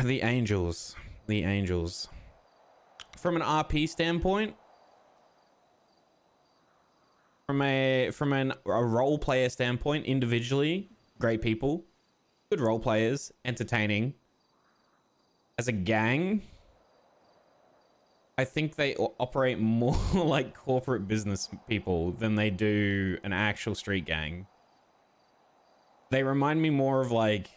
The Angels. The Angels. From an RP standpoint, from a role player standpoint, individually, great people, good role players, entertaining. As a gang, I think they operate more like corporate business people than they do an actual street gang. They remind me more of like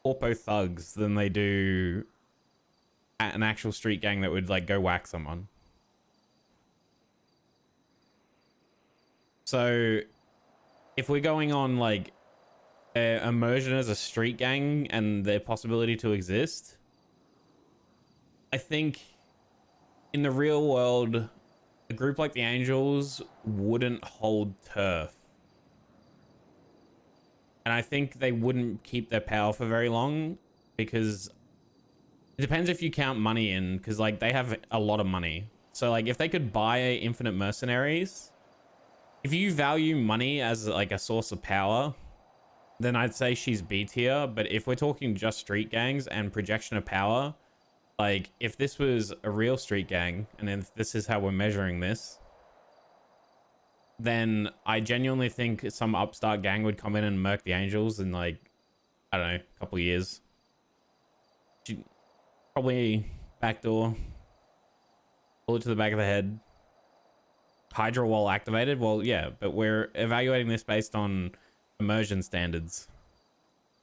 corpo thugs than they do an actual street gang that would like go whack someone. So if we're going on like immersion as a street gang and their possibility to exist, I think in the real world, a group like the Angels wouldn't hold turf. And I think they wouldn't keep their power for very long, because it depends if you count money in, because like they have a lot of money. So like if they could buy infinite mercenaries, if you value money as like a source of power, then I'd say she's B tier. But if we're talking just street gangs and projection of power, like if this was a real street gang and if this is how we're measuring this, then I genuinely think some upstart gang would come in and murk the Angels in like, I don't know, a couple of years. Probably backdoor, bullet to the back of the head, Hydra wall activated. Well, yeah, but we're evaluating this based on immersion standards.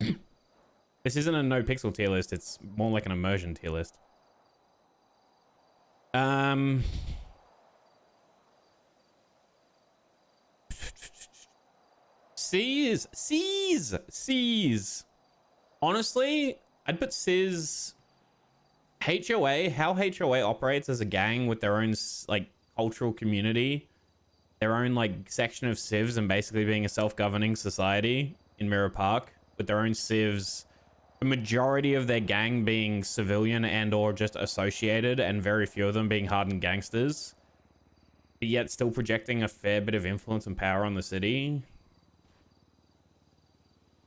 This isn't a NoPixel tier list, it's more like an immersion tier list. C's. Honestly, I'd put C's. HOA, how HOA operates as a gang with their own like cultural community, their own like section of civs, and basically being a self-governing society in Mirror Park with their own civs, the majority of their gang being civilian and or just associated, and very few of them being hardened gangsters, but yet still projecting a fair bit of influence and power on the city.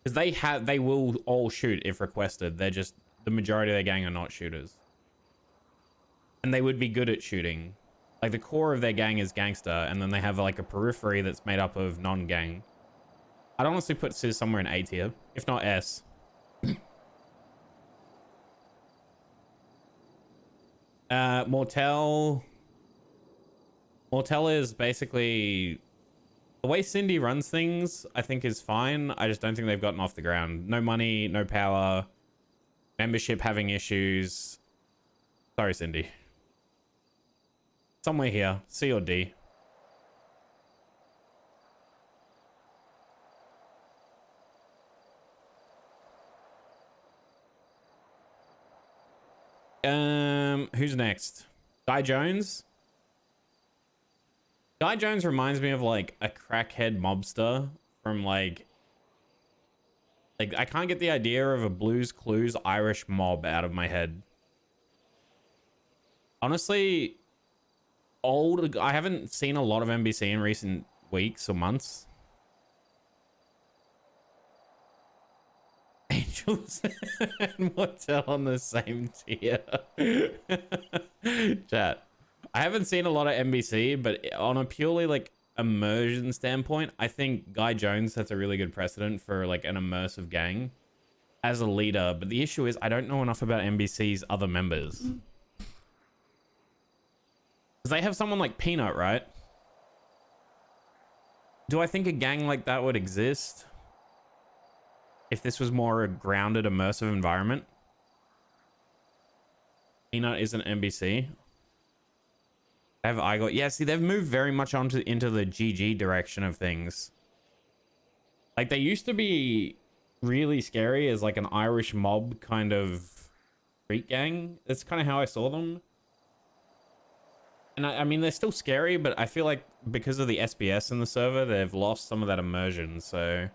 Because they will all shoot if requested. They're just, the majority of their gang are not shooters. And they would be good at shooting. Like the core of their gang is gangster, and then they have like a periphery that's made up of non-gang. I'd honestly put Sis somewhere in A tier, if not S. Mortel is basically the way Cindy runs things. I think is fine. I just don't think they've gotten off the ground. No money, no power, membership having issues. Sorry, Cindy. Somewhere here, C or D. Who's next? Guy Jones. Guy Jones reminds me of like a crackhead mobster from like I can't get the idea of a Blues Clues Irish mob out of my head. Honestly, I haven't seen a lot of NBC in recent weeks or months. Angels and Mortel on the same tier. Chat. I haven't seen a lot of NBC, but on a purely like immersion standpoint, I think Guy Jones sets a really good precedent for like an immersive gang as a leader. But the issue is I don't know enough about NBC's other members. Because they have someone like Peanut, right? Do I think a gang like that would exist if this was more a grounded, immersive environment? Peanut isn't NBC. Yeah, see, they've moved very much into the GG direction of things. Like, they used to be really scary as like an Irish mob kind of street gang. That's kind of how I saw them. And I mean, they're still scary, but I feel like because of the SBS in the server, they've lost some of that immersion. So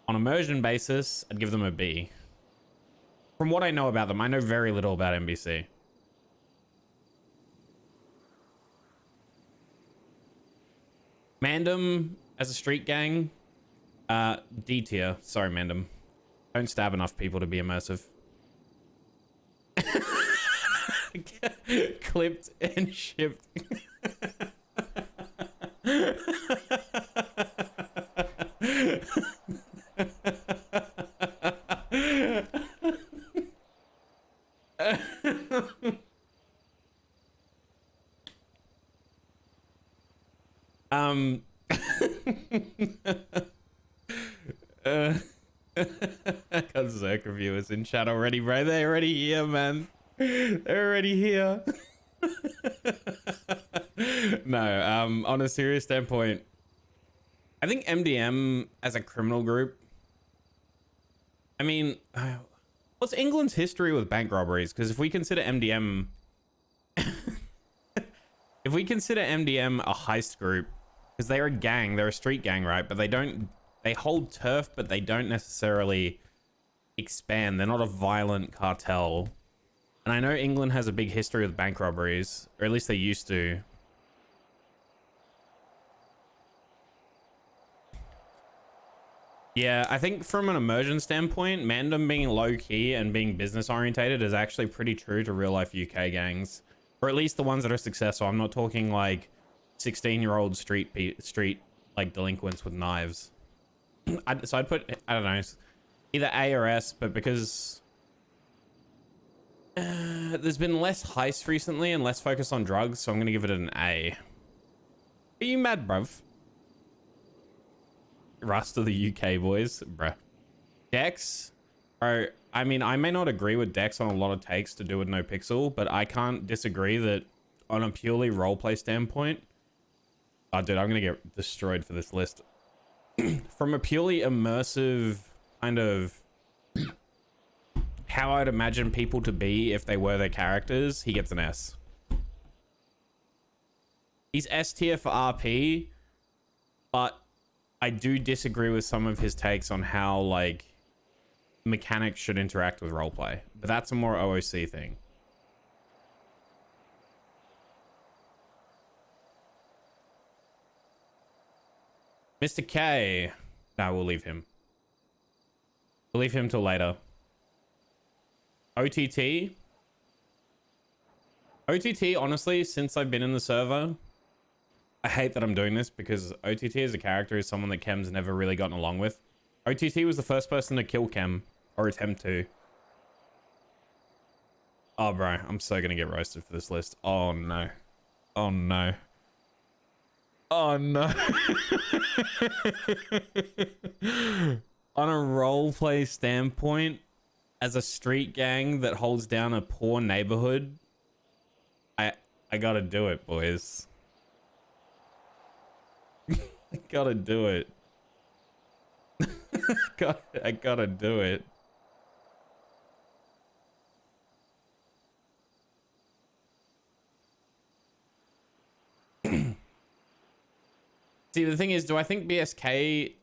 on immersion basis, I'd give them a B. From what I know about them, I know very little about NBC. Mandem as a street gang, D tier. Sorry, Mandem. Don't stab enough people to be immersive. Clipped and shipped. Got Zerk reviewers in chat already, bro. They're already here, man. They're already here. No, on a serious standpoint, I think MDM as a criminal group, I mean, what's England's history with bank robberies? Because if we consider MDM, if we consider MDM a heist group, because they're a gang, they're a street gang, right? But they hold turf, but they don't necessarily expand. They're not a violent cartel. And I know England has a big history with bank robberies, or at least they used to. Yeah, I think from an immersion standpoint, Mandem being low-key and being business-orientated is actually pretty true to real-life UK gangs. Or at least the ones that are successful. I'm not talking like 16-year-old street like delinquents with knives. So I'd put, I don't know, either A or S, but because there's been less heist recently and less focus on drugs, so I'm gonna give it an A. Are you mad, bruv? Rust of the UK boys, bruh. Dex, bro. I mean, I may not agree with Dex on a lot of takes to do with NoPixel, but I can't disagree that on a purely roleplay standpoint, oh, dude, I'm gonna get destroyed for this list. From a purely immersive kind of how I'd imagine people to be if they were their characters, he gets an S. He's S tier for RP, but I do disagree with some of his takes on how like mechanics should interact with roleplay, but that's a more OOC thing. Mr. K. No, we'll leave him. We'll leave him till later. OTT. OTT, honestly, since I've been in the server, I hate that I'm doing this because OTT as a character is someone that Chem's never really gotten along with. OTT was the first person to kill Chem, or attempt to. Oh, bro, I'm so gonna get roasted for this list. Oh, no. Oh, no. Oh, no. On a roleplay standpoint, as a street gang that holds down a poor neighborhood, I gotta do it, boys. I gotta do it. I gotta do it. See, the thing is, do I think BSK...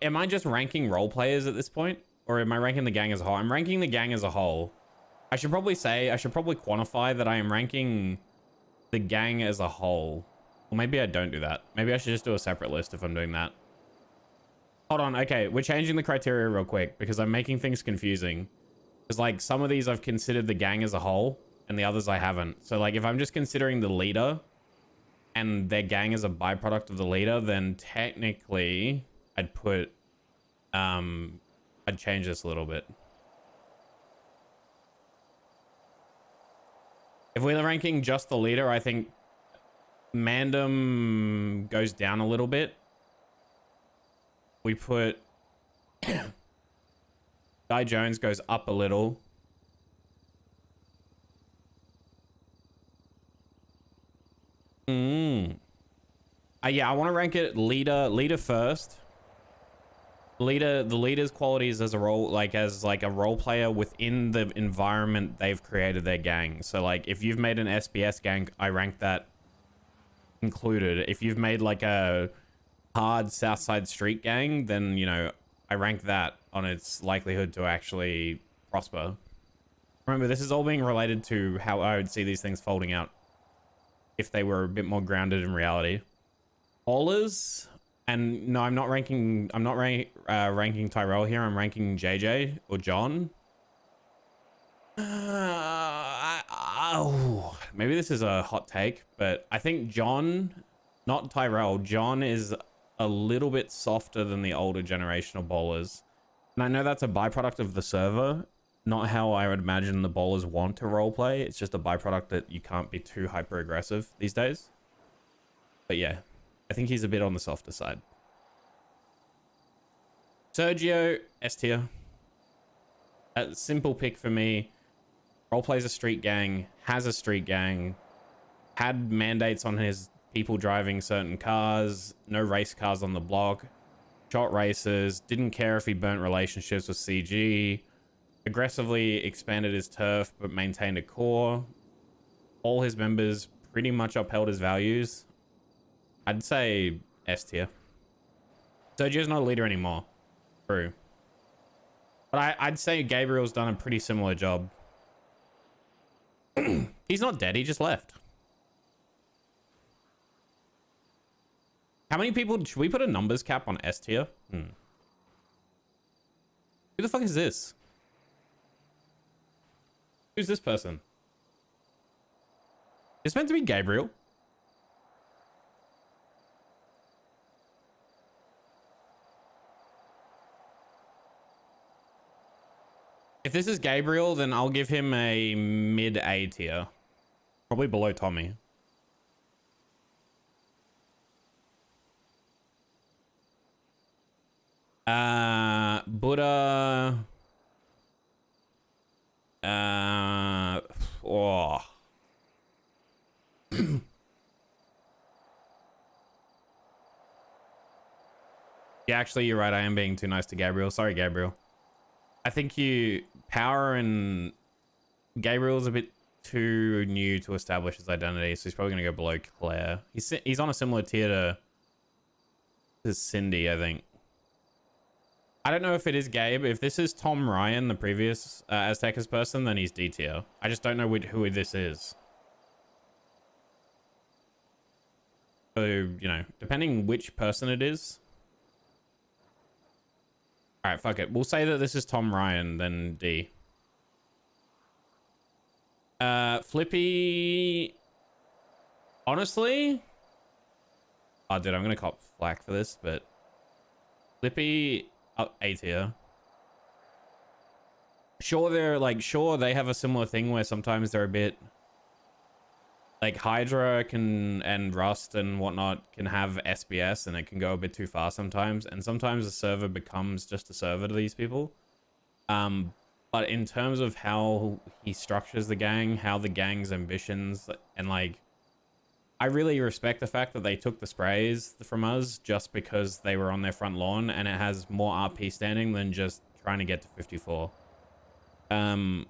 Am I just ranking role players at this point? Or am I ranking the gang as a whole? I'm ranking the gang as a whole. I should probably quantify that I am ranking the gang as a whole. Or maybe I don't do that. Maybe I should just do a separate list if I'm doing that. Hold on, okay. We're changing the criteria real quick because I'm making things confusing. Because, like, some of these I've considered the gang as a whole and the others I haven't. So, like, if I'm just considering the leader and their gang as a byproduct of the leader, then technically I'd put... I'd change this a little bit. If we're ranking just the leader, I think Mandem goes down a little bit. We put Guy Jones goes up a little. Yeah, I want to rank it leader first. The leader's qualities as a role, as a role player within the environment they've created their gang. So like if you've made an SBS gang, I rank that included. If you've made like a hard Southside street gang, then, you know, I rank that on its likelihood to actually prosper. Remember, this is all being related to how I would see these things folding out if they were a bit more grounded in reality. Ballers, And no, I'm not ranking ranking Tyrell here. I'm ranking JJ or John. Oh, maybe this is a hot take, but I think John, not Tyrell, John is a little bit softer than the older generational bowlers. And I know that's a byproduct of the server, not how I would imagine the bowlers want to roleplay. It's just a byproduct that you can't be too hyper aggressive these days. But yeah, I think he's a bit on the softer side. Sergio, S tier. A simple pick for me. Roleplays a street gang, has a street gang, had mandates on his people driving certain cars, no race cars on the block, shot races, didn't care if he burnt relationships with CG, aggressively expanded his turf but maintained a core. All his members pretty much upheld his values. I'd say S tier. Sergio's not a leader anymore. True. But I'd say Gabriel's done a pretty similar job. He's not dead, he just left. How many people should we put a numbers cap on S tier? Who the fuck is this? Who's this person? It's meant to be Gabriel. If this is Gabriel, then I'll give him a mid A tier. Probably below Tommy. Buddha. Oh. Yeah, actually, you're right. I am being too nice to Gabriel. Sorry, Gabriel. I think Power and Gabriel's a bit too new to establish his identity, so he's probably going to go below Claire. He's on a similar tier to Cindy, I think. I don't know if it is Gabe. If this is Tom Ryan, the previous Aztecas person, then he's D tier. I just don't know who this is. So, you know, depending which person it is. All right, fuck it. We'll say that this is Tom Ryan, then D. Flippy. Honestly. Oh, dude, I'm going to cop flack for this, but Flippy up A tier. Sure, they have a similar thing where sometimes they're a bit like Hydra and R.U.S.T and whatnot can have SBS and it can go a bit too far sometimes. And sometimes the server becomes just a server to these people. But in terms of how he structures the gang, how the gang's ambitions, and like, I really respect the fact that they took the sprays from us just because they were on their front lawn and it has more RP standing than just trying to get to 54. I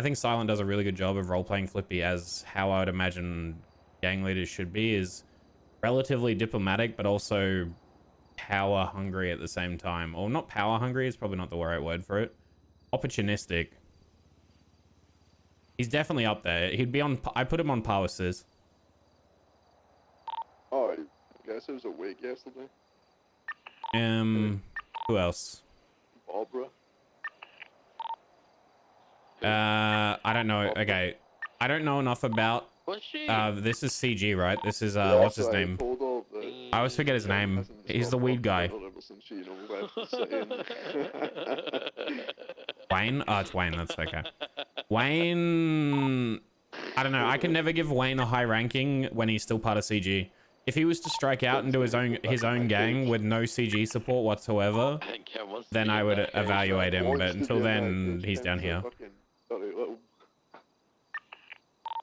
think Silent does a really good job of role-playing Flippy as how I would imagine gang leaders should be, is relatively diplomatic, but also power hungry at the same time. Or not power hungry, is probably not the right word for it. Opportunistic. He's definitely up there. He'd be on, I put him on par with Sis. Oh, I guess it was awake yesterday. Who else? Barbara. I don't know. Okay. I don't know enough about... Was she? This is CG, right? This is, Yeah, what's his so name? I always forget his name. He's the weed guy. Wayne? Oh, it's Wayne. That's okay. Wayne... I don't know. I can never give Wayne a high ranking when he's still part of CG. If he was to strike out and do his own gang with no CG support whatsoever, then I would evaluate him. But until then, he's down here.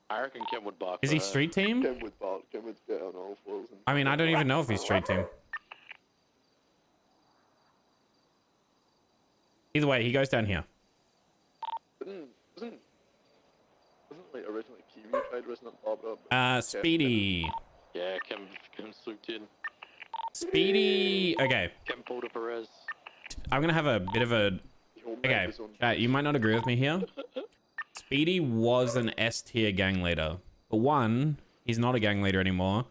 I reckon Chem would bark. Is he street team? Chem would bark. Chem would get on all fours. I mean, I don't even know if he's street team. Either way, he goes down here. Wasn't like originally Kiwi tried wasn't Barbara? Speedy. Yeah, Chem swooped in. Speedy. Okay. Chem pulled a Perez. I'm gonna have a bit of a... Okay, chat, you might not agree with me here. Speedy was an S tier gang leader. But one, he's not a gang leader anymore.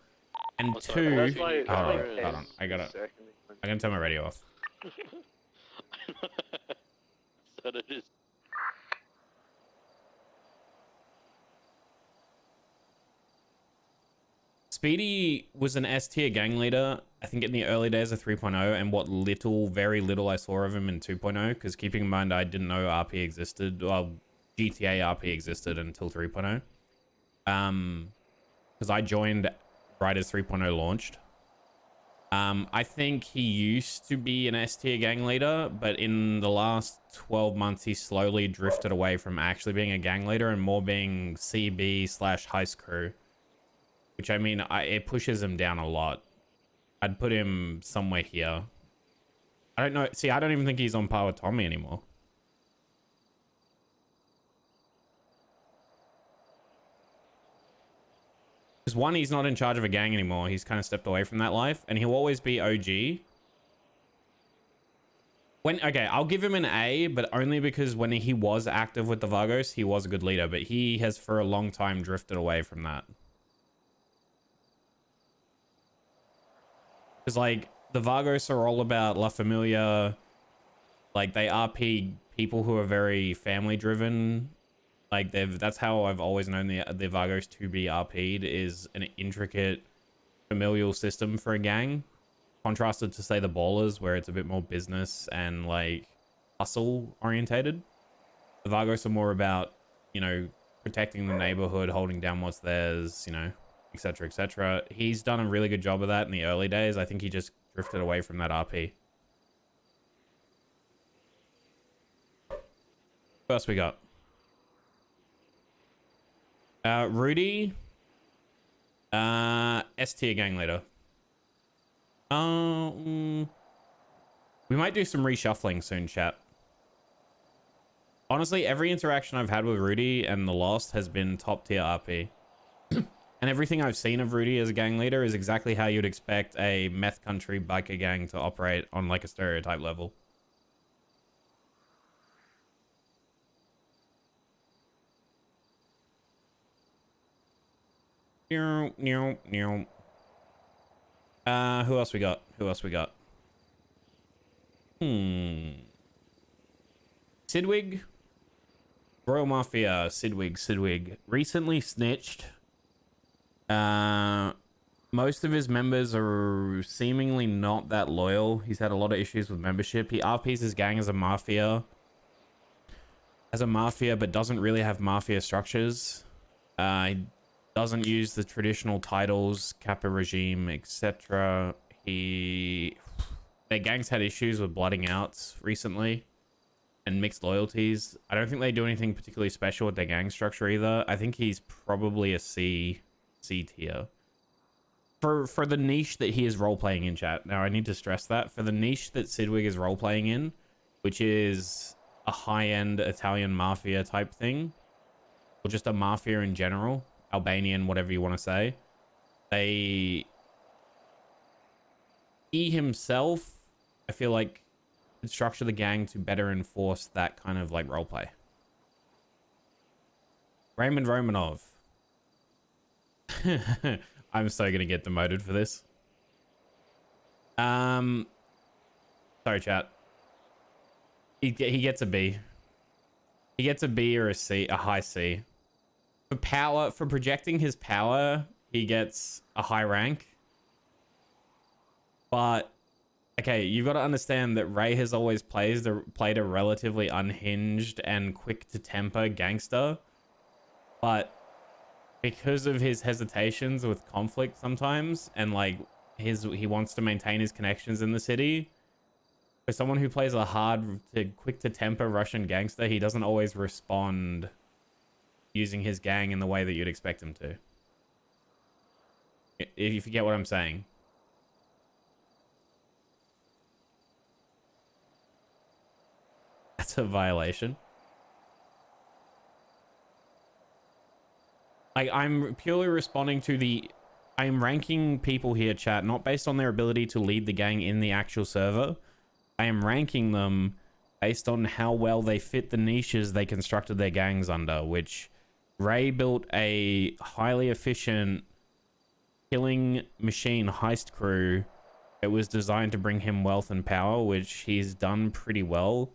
And Oh, sorry, two, that's like, hold on, Perez. hold on. I gotta, second I can turn my radio off. So it is. Speedy was an S tier gang leader, I think in the early days of 3.0, and what little, very little I saw of him in 2.0, because keeping in mind I didn't know RP existed, well, GTA RP existed until 3.0. Because I joined right as 3.0 launched. I think he used to be an S tier gang leader, but in the last 12 months, he slowly drifted away from actually being a gang leader and more being CB / heist crew. Which, I mean, it pushes him down a lot. I'd put him somewhere here. I don't know. See, I don't even think he's on par with Tommy anymore. Because one, he's not in charge of a gang anymore. He's kind of stepped away from that life. And he'll always be OG. Okay, I'll give him an A, but only because when he was active with the Vagos, he was a good leader. But he has for a long time drifted away from that. Because, like, the Vagos are all about La Familia. Like, they RP people who are very family-driven. Like, that's how I've always known the Vagos to be RP'd, is an intricate familial system for a gang. Contrasted to, say, the Ballers, where it's a bit more business and, like, hustle-orientated. The Vagos are more about, you know, protecting the neighborhood, holding down what's theirs, you know, etc., etc. He's done a really good job of that in the early days. I think he just drifted away from that RP. What else we got? Rudy. S tier gang leader. We might do some reshuffling soon, chat. Honestly, every interaction I've had with Rudy and the Lost has been top tier RP. And everything I've seen of Rudy as a gang leader is exactly how you'd expect a meth country biker gang to operate on, like, a stereotype level. Who else we got? Who else we got? Sidwig? Royal Mafia, Sidwig. Recently snitched. Most of his members are seemingly not that loyal. He's had a lot of issues with membership. He RPs his gang as a mafia. But doesn't really have mafia structures. He doesn't use the traditional titles, Kappa regime, etc. Their gang's had issues with blooding outs recently and mixed loyalties. I don't think they do anything particularly special with their gang structure either. I think he's probably a C tier. For the niche that he is role-playing in, chat. Now, I need to stress that. For the niche that Sidwig is role-playing in, which is a high-end Italian mafia type thing, or just a mafia in general, Albanian, whatever you want to say, he himself, I feel like, could structure the gang to better enforce that kind of, like, roleplay. Raymond Romanov. I'm so gonna get demoted for this. Sorry, chat. He gets a B. He gets a B or a C, a high C. For power, for projecting his power, he gets a high rank. But okay, you've got to understand that Ray has always played a relatively unhinged and quick to temper gangster, but because of his hesitations with conflict sometimes, and like he wants to maintain his connections in the city, for someone who plays a quick to temper Russian gangster, he doesn't always respond using his gang in the way that you'd expect him to. If you get what I'm saying. That's a violation. Like, I'm purely responding to I'm ranking people here, chat, not based on their ability to lead the gang in the actual server. I am ranking them based on how well they fit the niches they constructed their gangs under, which Ray built a highly efficient killing machine heist crew. It was designed to bring him wealth and power, which he's done pretty well.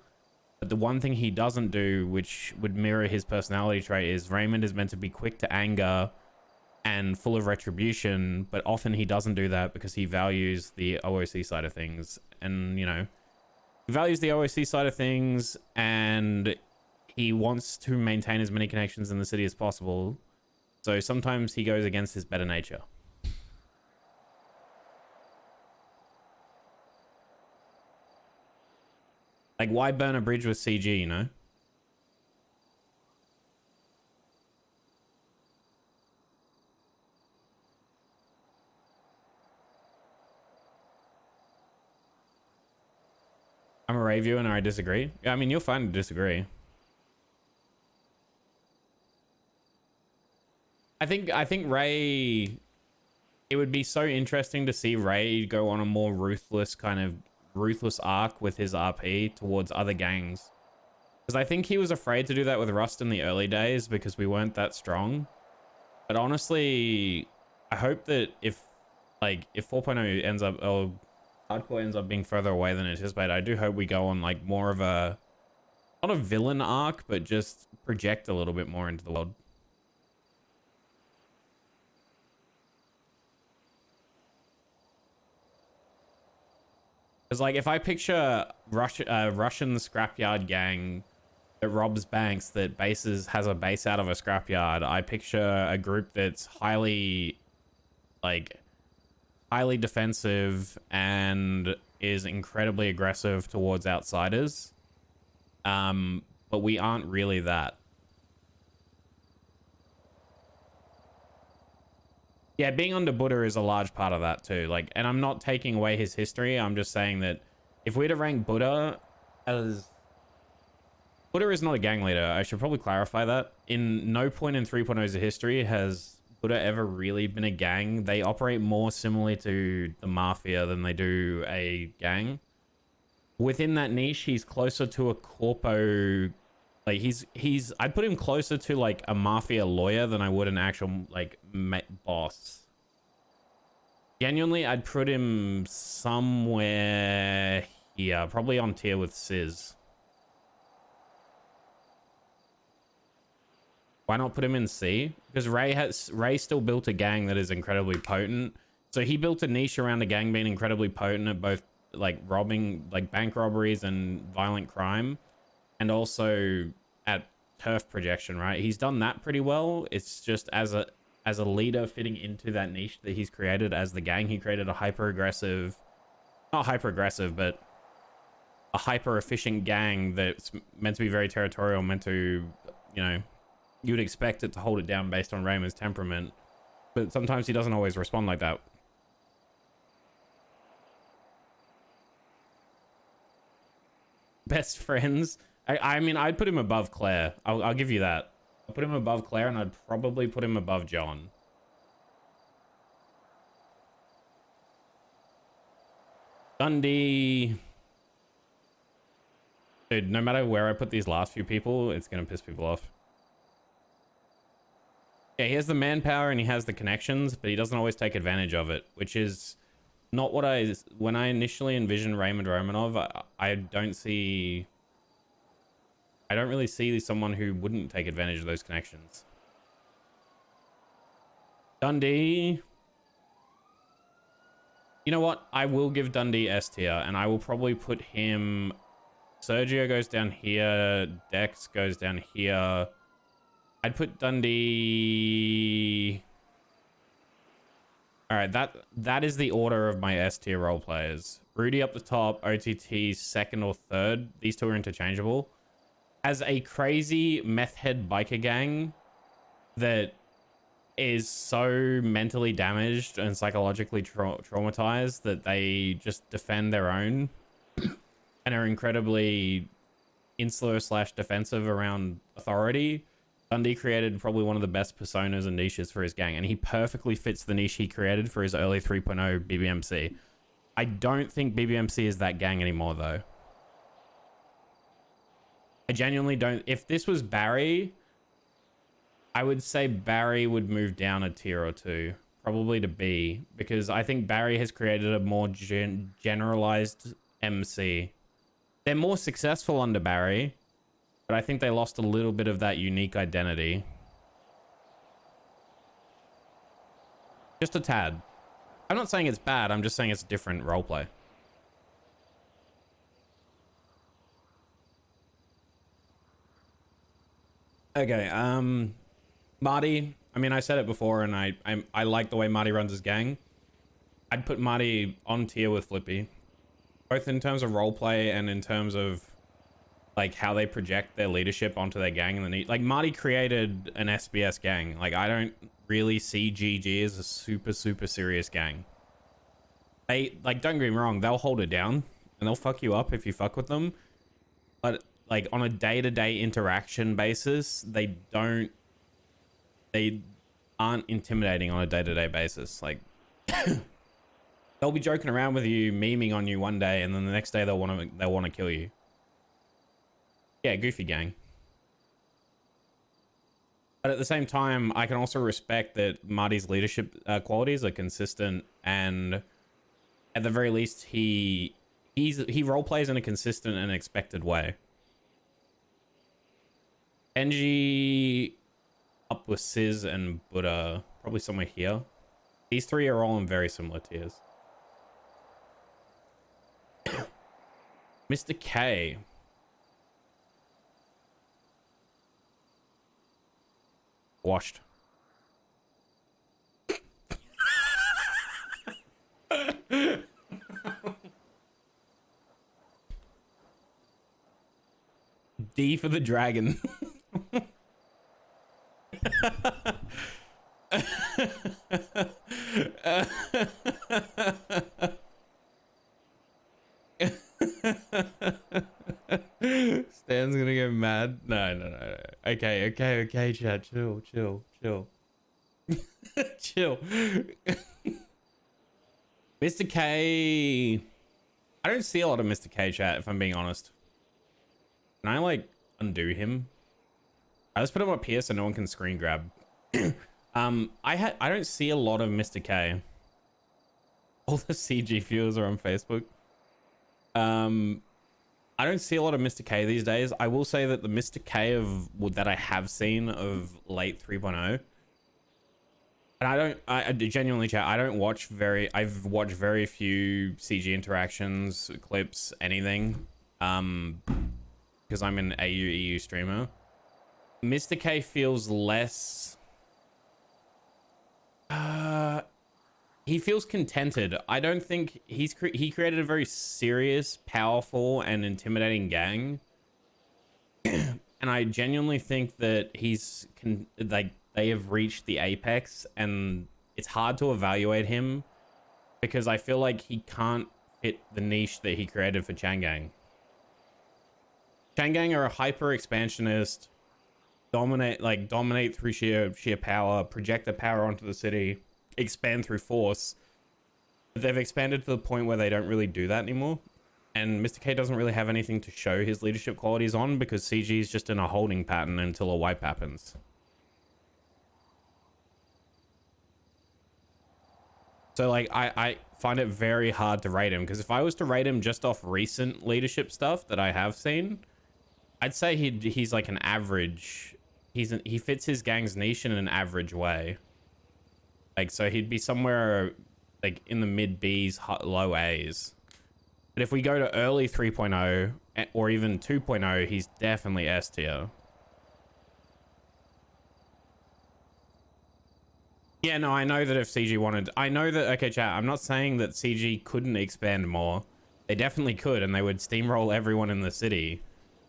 But the one thing he doesn't do, which would mirror his personality trait, is Raymond is meant to be quick to anger and full of retribution, but often he doesn't do that because he values the OOC side of things. And, you know, he values the OOC side of things, and he wants to maintain as many connections in the city as possible. So sometimes he goes against his better nature. Like, why burn a bridge with CG, you know? I'm a Ray viewer and I disagree. Yeah, I mean, you'll find to disagree. I think Ray, it would be so interesting to see Ray go on a more ruthless arc with his RP towards other gangs. Because I think he was afraid to do that with R.U.S.T in the early days because we weren't that strong. But honestly, I hope that if 4.0 ends up, or Hardcore ends up being further away than anticipated, I do hope we go on like more of a, not a villain arc, but just project a little bit more into the world. Because like if I picture Russian scrapyard gang that robs banks that has a base out of a scrapyard, I picture a group that's highly defensive and is incredibly aggressive towards outsiders. But we aren't really that. Yeah, being under Buddha is a large part of that too. Like, and I'm not taking away his history. I'm just saying that if we're to rank Buddha as... Buddha is not a gang leader. I should probably clarify that. In no point in 3.0's history has Buddha ever really been a gang. They operate more similarly to the Mafia than they do a gang. Within that niche, he's closer to a corpo... Like, I'd put him closer to, like, a Mafia lawyer than I would an actual, like, boss. Genuinely, I'd put him somewhere here. Probably on tier with Sizz. Why not put him in C? Because Ray still built a gang that is incredibly potent. So he built a niche around a gang being incredibly potent at both, like, bank robberies and violent crime. And also at turf projection, right? He's done that pretty well. It's just as a leader fitting into that niche that he's created as the gang, he created a hyper-aggressive, not hyper-aggressive, but a hyper-efficient gang that's meant to be very territorial, meant to, you know, you would expect it to hold it down based on Raymond's temperament. But sometimes he doesn't always respond like that. Best friends? I mean, I'd put him above Claire. I'll give you that. I'll put him above Claire, and I'd probably put him above John. Dundee. Dude, no matter where I put these last few people, it's going to piss people off. Yeah, he has the manpower and he has the connections, but he doesn't always take advantage of it, which is not what when I initially envisioned Raymond Romanov, I don't really see someone who wouldn't take advantage of those connections. Dundee. You know what? I will give Dundee S tier, and I will probably put him... Sergio goes down here. Dex goes down here. I'd put Dundee... All right, that is the order of my S tier role players. Rudy up the top, OTT second or third. These two are interchangeable. As a crazy meth head biker gang that is so mentally damaged and psychologically traumatized that they just defend their own and are incredibly insular / defensive around authority, Dundee created probably one of the best personas and niches for his gang, and he perfectly fits the niche he created for his early 3.0 BBMC. I don't think BBMC is that gang anymore, though. I genuinely don't. If this was Barry, I would say Barry would move down a tier or two. probably to B, because I think Barry has created a more generalized MC. They're more successful under Barry, but I think they lost a little bit of that unique identity. Just a tad. I'm not saying it's bad, I'm just saying it's a different roleplay. Okay, Marty, I mean, I said it before, and I like the way Marty runs his gang. I'd put Marty on tier with Flippy, both in terms of roleplay and in terms of like how they project their leadership onto their gang. And like Marty created an SBS gang. Like I don't really see GG as a super serious gang. They like, don't get me wrong, they'll hold it down and they'll fuck you up if you fuck with them. But like on a day-to-day interaction basis, they aren't intimidating on a day-to-day basis. Like they'll be joking around with you, memeing on you one day, and then the next day they'll want to kill you. Yeah, goofy gang. But at the same time, I can also respect that Marty's leadership qualities are consistent, and at the very least, he role plays in a consistent and expected way. Benji up with Sizz and Buddha, probably somewhere here. These three are all in very similar tiers. Mr. K. Washed. D for the dragon. Stan's gonna go mad. No. Okay, chat. Chill. Chill. Mr. K. I don't see a lot of Mr. K, chat, if I'm being honest. Can I like undo him? Let's put him up here so no one can screen grab. I don't see a lot of Mr. K. All the CG viewers are on Facebook. I don't see a lot of Mr. K these days. I will say that the Mr. K that I have seen of late 3.0, and I genuinely, chat, I've watched very few CG interactions, clips, anything, because I'm an AU/EU streamer. Mr. K feels less, he feels contented. I don't think he created a very serious, powerful, and intimidating gang. And I genuinely think that they have reached the apex, and it's hard to evaluate him because I feel like he can't fit the niche that he created for Changang. Changang are a hyper expansionist, dominate through sheer power, project their power onto the city, expand through force. But they've expanded to the point where they don't really do that anymore. And Mr. K doesn't really have anything to show his leadership qualities on because CG is just in a holding pattern until a wipe happens. So like I find it very hard to rate him, because if I was to rate him just off recent leadership stuff that I have seen, I'd say he's like an average. He fits his gang's niche in an average way. Like, so he'd be somewhere like in the mid B's, low A's. But if we go to early 3.0 or even 2.0, he's definitely S tier. Yeah, no, I know that if CG wanted, I know that, okay, chat, I'm not saying that CG couldn't expand more. They definitely could, and they would steamroll everyone in the city.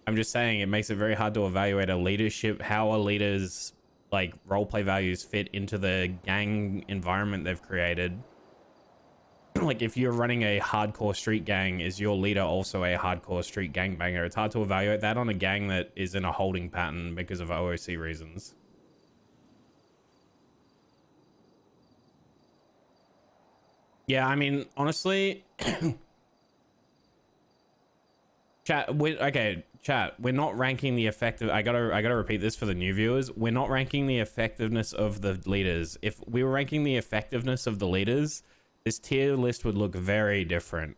I'm just saying it makes it very hard to evaluate a leadership, how a leader's like roleplay values fit into the gang environment they've created. Like if you're running a hardcore street gang, is your leader also a hardcore street gangbanger? It's hard to evaluate that on a gang that is in a holding pattern because of OOC reasons. Yeah, I mean, honestly, Chat, okay, chat. We're not ranking the effective. I gotta repeat this for the new viewers. We're not ranking the effectiveness of the leaders. If we were ranking the effectiveness of the leaders, this tier list would look very different.